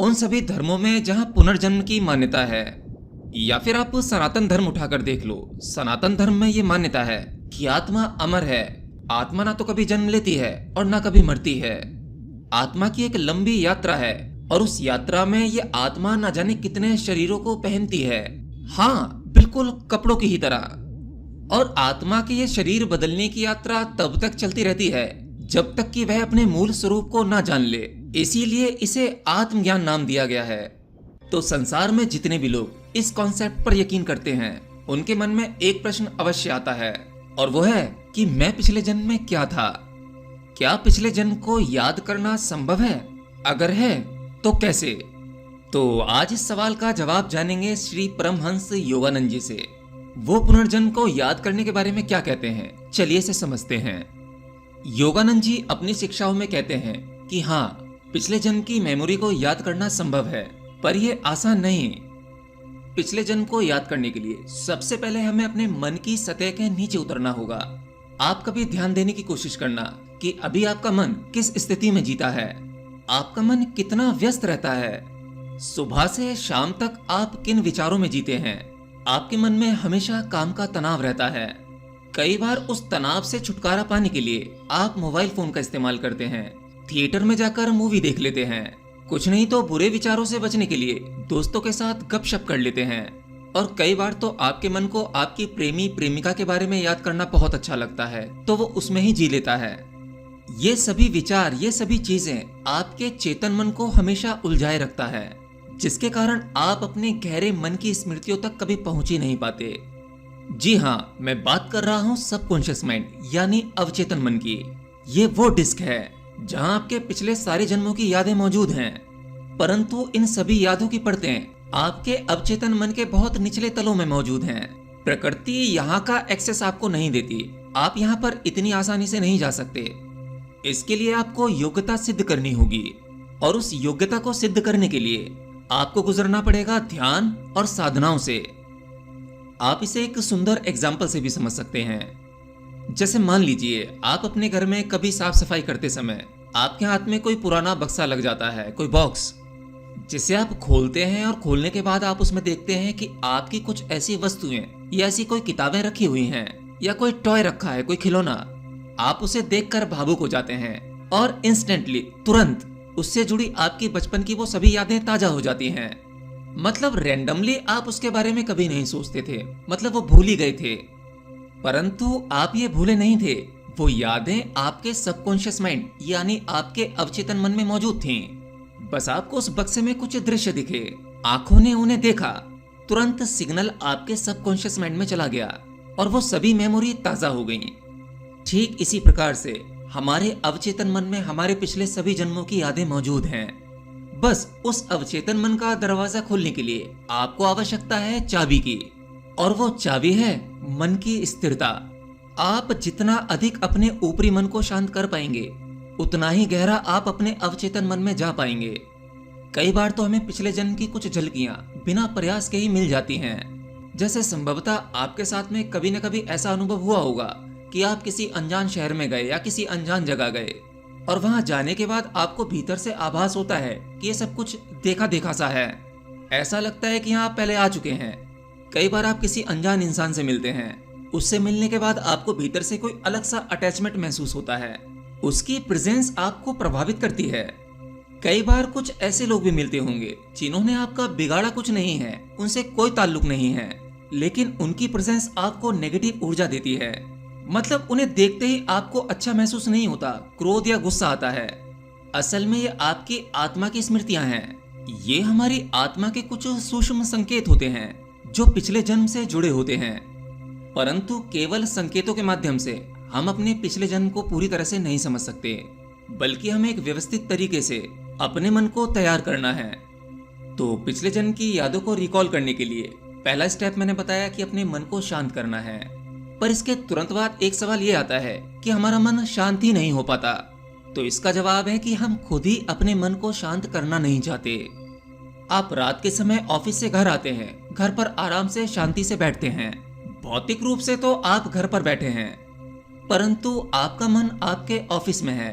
उन सभी धर्मों में जहां पुनर्जन्म की मान्यता है, या फिर आप सनातन धर्म उठाकर देख लो। सनातन धर्म में ये मान्यता है कि आत्मा अमर है। आत्मा ना तो कभी जन्म लेती है और ना कभी मरती है। आत्मा की एक लंबी यात्रा है और उस यात्रा में ये आत्मा ना जाने कितने शरीरों को पहनती है। हाँ, बिल्कुल कपड़ों की ही तरह। और आत्मा के ये शरीर बदलने की यात्रा तब तक चलती रहती है जब तक कि वह अपने मूल स्वरूप को ना जान ले। इसीलिए इसे आत्मज्ञान नाम दिया गया है। तो संसार में जितने भी लोग इस कॉन्सेप्ट पर यकीन करते हैं, उनके मन में एक प्रश्न अवश्य आता है, और वो है कि मैं पिछले जन्म में क्या था। क्या पिछले जन्म को याद करना संभव है? अगर है तो कैसे? तो आज इस सवाल का जवाब जानेंगे श्री परमहंस योगानंद जी से। वो पुनर्जन्म को याद करने के बारे में क्या कहते हैं, चलिए इसे समझते हैं। योगानंद जी अपनी शिक्षाओं में कहते हैं कि हाँ, पिछले जन्म की मेमोरी को याद करना संभव है, पर यह आसान नहीं। पिछले जन्म को याद करने के लिए सबसे पहले हमें अपने मन की सतह के नीचे उतरना होगा। आप कभी ध्यान देने की कोशिश करना कि अभी आपका मन किस स्थिति में जीता है। आपका मन कितना व्यस्त रहता है। सुबह से शाम तक आप किन विचारों में जीते हैं। आपके मन में हमेशा काम का तनाव रहता है। कई बार उस तनाव से छुटकारा पाने के लिए आप मोबाइल फोन का इस्तेमाल करते हैं, थिएटर में जाकर मूवी देख लेते हैं, कुछ नहीं तो बुरे विचारों से बचने के लिए दोस्तों के साथ गपशप कर लेते हैं। और कई बार तो आपके मन को आपकी प्रेमी प्रेमिका के बारे में याद करना बहुत अच्छा लगता है, तो वो उसमें ही जी लेता है। ये सभी विचार, ये सभी चीजें आपके चेतन मन को हमेशा उलझाए रखता है, जिसके कारण आप अपने गहरे मन की स्मृतियों तक कभी पहुंच ही नहीं पाते। जी हाँ, मैं बात कर रहा हूँ सबकॉन्शियस माइंड यानी अवचेतन मन की। ये वो डिस्क है जहाँ आपके पिछले सारे जन्मों की यादें मौजूद हैं, परंतु इन सभी यादों की परतें आपके अवचेतन मन के बहुत निचले तलों में मौजूद हैं। प्रकृति यहाँ का एक्सेस आपको नहीं देती। आप यहाँ पर इतनी आसानी से नहीं जा सकते। इसके लिए आपको योग्यता सिद्ध करनी होगी, और उस योग्यता को सिद्ध करने के लिए आपको गुजरना पड़ेगा ध्यान और साधनाओं से। आप इसे एक सुंदर एग्जाम्पल से भी समझ सकते हैं। जैसे मान लीजिए आप अपने घर में कभी साफ सफाई करते समय आपके हाथ में कोई पुराना बक्सा लग जाता है, कोई बॉक्स, जिसे आप खोलते हैं और खोलने के बाद आप उसमें देखते हैं कि आपकी कुछ ऐसी वस्तुएं या ऐसी कोई किताबें रखी हुई हैं या कोई टॉय रखा है, कोई खिलौना। आप उसे देखकर भावुक हो जाते हैं और इंस्टेंटली, तुरंत उससे जुड़ी आपकी बचपन की वो सभी यादें ताजा हो जाती हैं। मतलब रैंडमली आप उसके बारे में कभी नहीं सोचते थे, मतलब वो भूल ही गए थे। परंतु आप ये भूले नहीं थे, वो यादें आपके सबकॉन्शियस माइंड यानी आपके अवचेतन मन में मौजूद थीं। बस आपको उस बक्से में कुछ दृश्य दिखे, आंखों ने उन्हें देखा, तुरंत सिग्नल आपके सबकॉन्शियस माइंड में चला गया और वो सभी मेमोरी ताजा हो गई। ठीक इसी प्रकार से हमारे अवचेतन मन में हमारे पिछले सभी जन्मों की यादें मौजूद हैं। बस उस अवचेतन मन का दरवाजा खोलने के लिए आपको आवश्यकता है चाबी की, और वो चाबी है मन की स्थिरता। आप जितना अधिक अपने ऊपरी मन को शांत कर पाएंगे, उतना ही गहरा आप अपने अवचेतन मन में जा पाएंगे। कई बार तो हमें पिछले जन्म की कुछ झलकियां बिना प्रयास के ही मिल जाती हैं। जैसे संभवतः आपके साथ में कभी न कभी ऐसा अनुभव हुआ होगा कि आप किसी अनजान शहर में गए या किसी अनजान जगह गए, और वहां जाने के बाद आपको भीतर से आभास होता है कि ये सब कुछ देखा देखा सा है। ऐसा लगता है कि यहाँ आप पहले आ चुके हैं। कई बार आप किसी अनजान इंसान से मिलते हैं, उससे मिलने के बाद आपको भीतर से कोई अलग सा अटैचमेंट महसूस होता है। उसकी प्रेजेंस आपको प्रभावित करती है। कई बार कुछ ऐसे लोग भी मिलते होंगे जिन्होंने आपका बिगाड़ा कुछ नहीं है, उनसे कोई ताल्लुक नहीं है, लेकिन उनकी प्रेजेंस आपको नेगेटिव ऊर्जा देती है। मतलब उन्हें देखते ही आपको अच्छा महसूस नहीं होता, क्रोध या गुस्सा आता है। असल में ये आपकी आत्मा की स्मृतियां हैं। ये हमारी आत्मा के कुछ सूक्ष्म संकेत होते हैं जो पिछले जन्म से जुड़े होते हैं, परंतु केवल संकेतों के माध्यम से हम अपने पिछले जन्म को पूरी तरह से नहीं समझ सकते, बल्कि हमें एक व्यवस्थित तरीके से अपने मन को तैयार करना है। तो पिछले जन्म की यादों को रिकॉल करने के लिए पहला स्टेप मैंने बताया कि अपने मन को शांत करना है। पर इसके तुरंत बाद एक सवाल ये आता है कि हमारा मन शांत ही नहीं हो पाता। तो इसका जवाब है कि हम खुद ही अपने मन को शांत करना नहीं चाहते। आप रात के समय ऑफिस से घर आते हैं, घर पर आराम से शांति से बैठते हैं। भौतिक रूप से तो आप घर पर बैठे हैं, परंतु आपका मन आपके ऑफिस में है,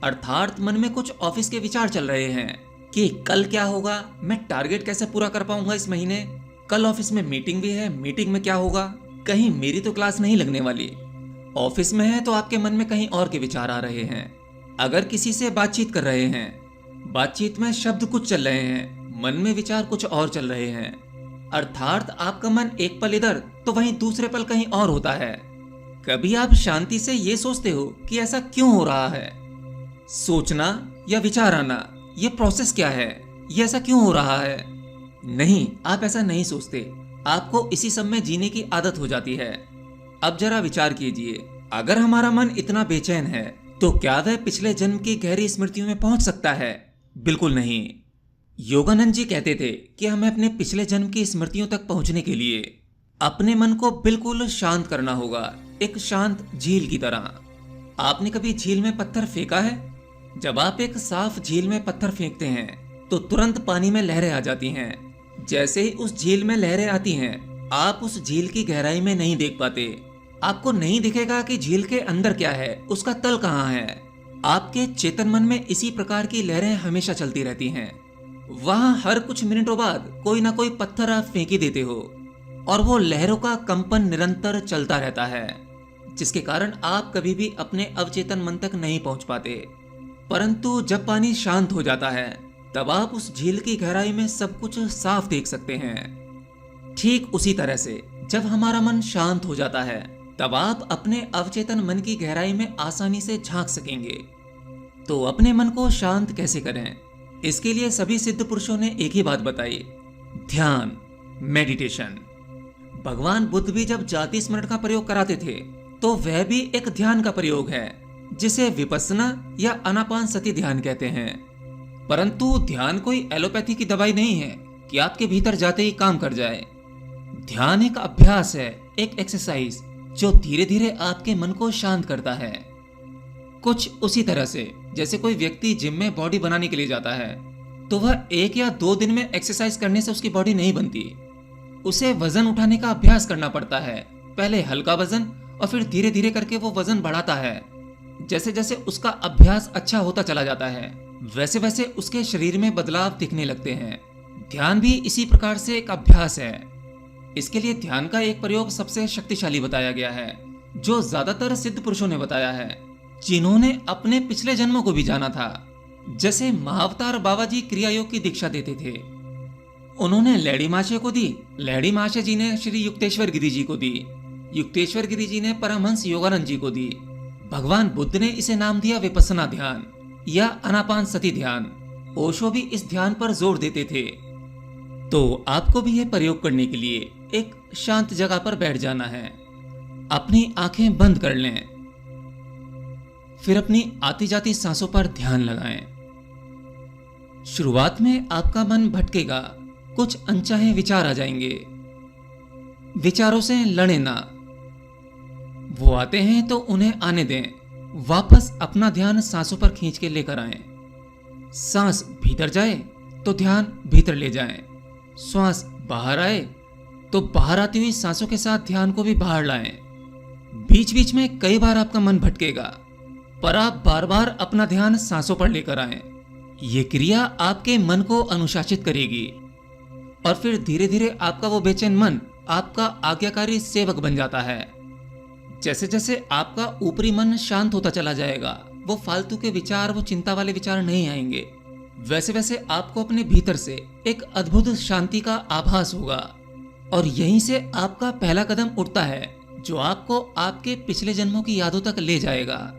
अर्थात मन में कुछ ऑफिस के विचार चल रहे हैं। कि कल क्या होगा, मैं टारगेट कैसे पूरा कर पाऊंगा इस महीने, कल ऑफिस में मीटिंग भी है, मीटिंग में क्या होगा, कहीं मेरी तो क्लास नहीं लगने वाली। ऑफिस में है तो आपके मन में कहीं और के विचार आ रहे हैं। अगर किसी से बातचीत कर रहे हैं, बातचीत में शब्द कुछ चल रहे हैं, मन में विचार कुछ और चल रहे हैं, अर्थात आपका मन एक पल इधर तो वहीं दूसरे पल कहीं और होता है। कभी आप शांति से ये सोचते हो कि ऐसा क्यों हो रहा है? सोचना या विचार आना, ये प्रोसेस क्या है, ये ऐसा क्यों हो रहा है? नहीं, आप ऐसा नहीं सोचते, आपको इसी सब में जीने की आदत हो जाती है। अब जरा विचार कीजिए, अगर हमारा मन इतना बेचैन है तो क्या वह पिछले जन्म की गहरी स्मृतियों में पहुंच सकता है? बिल्कुल नहीं। योगानंद जी कहते थे कि हमें अपने पिछले जन्म की स्मृतियों तक पहुंचने के लिए अपने मन को बिल्कुल शांत करना होगा, एक शांत झील की तरह। आपने कभी झील में पत्थर फेंका है? जब आप एक साफ झील में पत्थर फेंकते हैं तो तुरंत पानी में लहरें आ जाती हैं। जैसे ही उस झील में लहरें आती हैं, आप उस झील की गहराई में नहीं देख पाते। आपको नहीं दिखेगा कि झील के अंदर क्या है, उसका तल कहाँ है। आपके चेतन मन में इसी प्रकार की लहरें हमेशा चलती रहती हैं। वहां हर कुछ मिनटों बाद कोई ना कोई पत्थर आप फेंक ही देते हो और वो लहरों का कंपन निरंतर चलता रहता है, जिसके कारण आप कभी भी अपने अवचेतन मन तक नहीं पहुंच पाते। परंतु जब पानी शांत हो जाता है तब आप उस झील की गहराई में सब कुछ साफ देख सकते हैं। ठीक उसी तरह से जब हमारा मन शांत हो जाता है तब आप अपने अवचेतन मन की गहराई में आसानी से झांक सकेंगे। तो अपने मन को शांत कैसे करें? इसके लिए सभी सिद्ध पुरुषों ने एक ही बात बताई, ध्यान, मेडिटेशन। भगवान बुद्ध भी जब जाति स्मरण का प्रयोग कराते थे तो वह भी एक ध्यान का प्रयोग है, जिसे विपस्सना या आनापान सती ध्यान कहते हैं। परंतु ध्यान कोई एलोपैथी की दवाई नहीं है कि आपके भीतर जाते ही काम कर जाए। ध्यान एक अभ्यास है, एक एक्सरसाइज जो धीरे धीरे आपके मन को शांत करता है। कुछ उसी तरह से जैसे कोई व्यक्ति जिम में बॉडी बनाने के लिए जाता है तो वह 1 या 2 दिन में एक्सरसाइज करने से उसकी बॉडी नहीं बनती। उसे वजन उठाने का अभ्यास करना पड़ता है, पहले हल्का वजन और फिर धीरे धीरे करके वो वजन बढ़ाता है। जैसे जैसे उसका अभ्यास अच्छा होता चला जाता है वैसे वैसे उसके शरीर में बदलाव दिखने लगते हैं। ध्यान भी इसी प्रकार से एक अभ्यास है। इसके लिए ध्यान का एक प्रयोग सबसे शक्तिशाली बताया गया है, जो ज्यादातर सिद्ध पुरुषों ने बताया है, जिन्होंने अपने पिछले जन्मों को भी जाना था। जैसे महाअवतार बाबा जी क्रिया योग की दीक्षा देते थे, उन्होंने लैडी महाशय को दी, लैडी महाशय जी ने श्री युक्तेश्वर गिरी जी को दी, युक्तेश्वर गिरी जी ने परमहंस योगानंद जी को दी। भगवान बुद्ध ने इसे नाम दिया विपस्सना ध्यान या आनापान सती ध्यान। ओशो भी इस ध्यान पर जोर देते थे। तो आपको भी यह प्रयोग करने के लिए एक शांत जगह पर बैठ जाना है, अपनी आंखें बंद कर लें, फिर अपनी आती जाती सांसों पर ध्यान लगाएं। शुरुआत में आपका मन भटकेगा, कुछ अनचाहे विचार आ जाएंगे। विचारों से लड़े ना, वो आते हैं तो उन्हें आने दें। वापस अपना ध्यान सांसों पर खींच के लेकर आएं। सांस भीतर जाए तो ध्यान भीतर ले जाएं। श्वास बाहर आए तो बाहर आती हुई सांसों के साथ ध्यान को भी बाहर लाएं। बीच बीच में कई बार आपका मन भटकेगा, पर आप बार बार अपना ध्यान सांसों पर लेकर आएं। ये क्रिया आपके मन को अनुशासित करेगी और फिर धीरे धीरे आपका वो बेचैन मन आपका आज्ञाकारी सेवक बन जाता है। जैसे जैसे आपका ऊपरी मन शांत होता चला जाएगा, वो फालतू के विचार, वो चिंता वाले विचार नहीं आएंगे। वैसे वैसे आपको अपने भीतर से एक अद्भुत शांति का आभास होगा और यहीं से आपका पहला कदम उठता है, जो आपको आपके पिछले जन्मों की यादों तक ले जाएगा।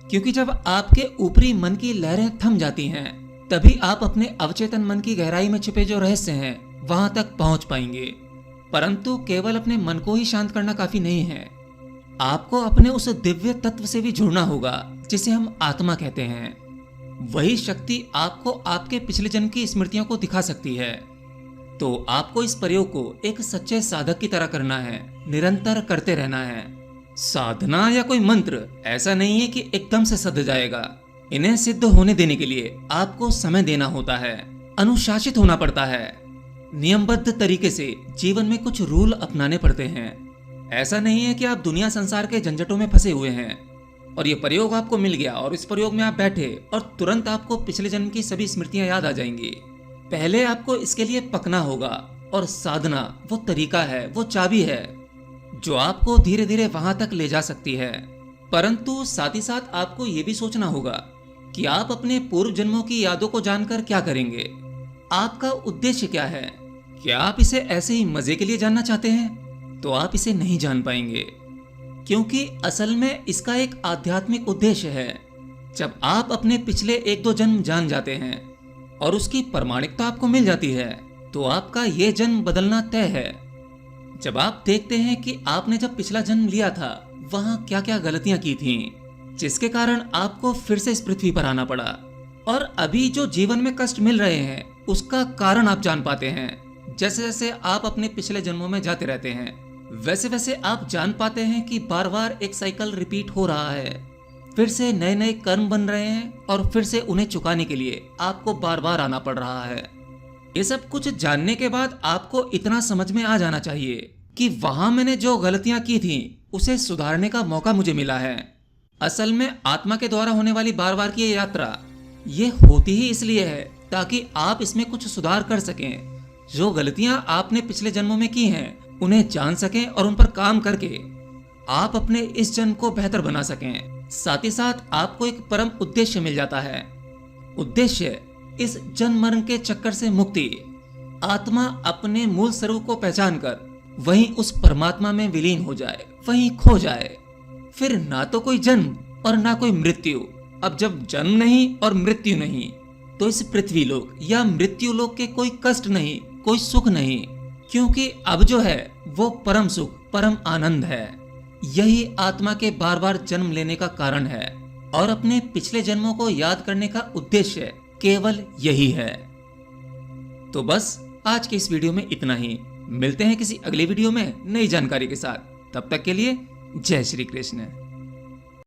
क्योंकि जब आपके ऊपरी मन की लहरें थम जाती हैं, तभी आप अपने अवचेतन मन की गहराई में छिपे जो रहस्य हैं वहां तक पहुंच पाएंगे। परंतु केवल अपने मन को ही शांत करना काफी नहीं है, आपको अपने उस दिव्य तत्व से भी जुड़ना होगा जिसे हम आत्मा कहते हैं। वही शक्ति आपको आपके पिछले जन्म की स्मृतियों को दिखा सकती है। तो आपको इस प्रयोग को एक सच्चे साधक की तरह करना है, निरंतर करते रहना है। साधना या कोई मंत्र ऐसा नहीं है कि एकदम से सध जाएगा। इन्हें सिद्ध होने देने के लिए आपको समय देना होता है, अनुशासित होना पड़ता है, नियमबद्ध तरीके से जीवन में कुछ रूल अपनाने पड़ते हैं। ऐसा नहीं है कि आप दुनिया संसार के झंझटों में फंसे हुए हैं, और ये प्रयोग आपको मिल गया और इस प्रयोग में आप बैठे और तुरंत आपको पिछले जन्म की सभी स्मृतियां याद आ जाएंगी। पहले आपको इसके लिए पकना होगा और साधना वो तरीका है, वो चाबी है जो आपको धीरे धीरे वहां तक ले जा सकती है। परंतु साथ ही साथ आपको ये भी सोचना होगा कि आप अपने पूर्व जन्मों की यादों को जानकर क्या करेंगे। आपका उद्देश्य क्या है? क्या आप इसे ऐसे ही मजे के लिए जानना चाहते हैं? तो आप इसे नहीं जान पाएंगे, क्योंकि असल में इसका एक आध्यात्मिक उद्देश्य है। जब आप अपने पिछले 1-2 जन्म जान जाते हैं और उसकी प्रमाणिकता आपको मिल जाती है, तो आपका ये जन्म बदलना तय है। जब आप देखते हैं कि आपने जब पिछला जन्म लिया था वहां क्या क्या गलतियां की थीं, जिसके कारण आपको फिर से इस पृथ्वी पर आना पड़ा, और अभी जो जीवन में कष्ट मिल रहे हैं उसका कारण आप जान पाते हैं। जैसे जैसे आप अपने पिछले जन्मों में जाते रहते हैं, वैसे वैसे आप जान पाते हैं कि बार बार एक साइकिल रिपीट हो रहा है। फिर से नए नए कर्म बन रहे हैं और फिर से उन्हें चुकाने के लिए आपको बार बार आना पड़ रहा है। ये सब कुछ जानने के बाद आपको इतना समझ में आ जाना चाहिए कि वहां मैंने जो गलतियां की थी उसे सुधारने का मौका मुझे मिला है। असल में आत्मा के द्वारा होने वाली बार बार की ये यात्रा ये होती ही इसलिए है ताकि आप इसमें कुछ सुधार कर सकें। जो गलतियां आपने पिछले जन्मों में की हैं उन्हें जान सकें और उन पर काम करके आप अपने इस जन्म को बेहतर बना सकें। साथ ही साथ आपको एक परम उद्देश्य मिल जाता है। उद्देश्य इस जन्म मरण के चक्कर से मुक्ति। आत्मा अपने मूल स्वरूप को पहचान कर वहीं उस परमात्मा में विलीन हो जाए, वहीं खो जाए। फिर ना तो कोई जन्म और ना कोई मृत्यु। अब जब जन्म नहीं और मृत्यु नहीं, तो इस पृथ्वी लोक या मृत्यु लोक के कोई कष्ट नहीं, कोई सुख नहीं, क्योंकि अब जो है वो परम सुख, परम आनंद है। यही आत्मा के बार बार जन्म लेने का कारण है, और अपने पिछले जन्मों को याद करने का उद्देश्य केवल यही है। तो बस आज के इस वीडियो में इतना ही। मिलते हैं किसी अगले वीडियो में नई जानकारी के साथ। तब तक के लिए जय श्री कृष्ण।